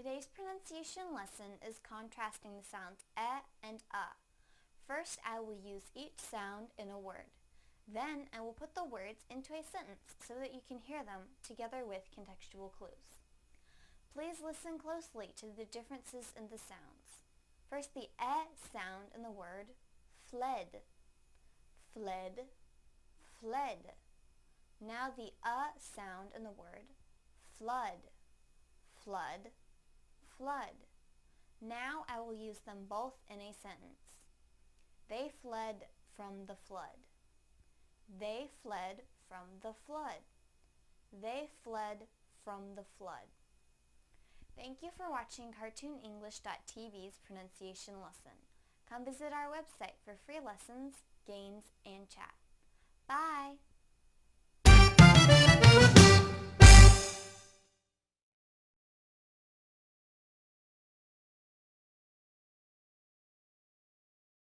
Today's pronunciation lesson is contrasting the sounds e and a. First, I will use each sound in a word. Then, I will put the words into a sentence so that you can hear them together with contextual clues. Please listen closely to the differences in the sounds. First, the e sound in the word fled, fled, fled. Now the sound in the word flood, flood, flood. Now I will use them both in a sentence. They fled from the flood. They fled from the flood. They fled from the flood. Thank you for watching CartoonEnglish.tv's pronunciation lesson. Come visit our website for free lessons, games, and chat.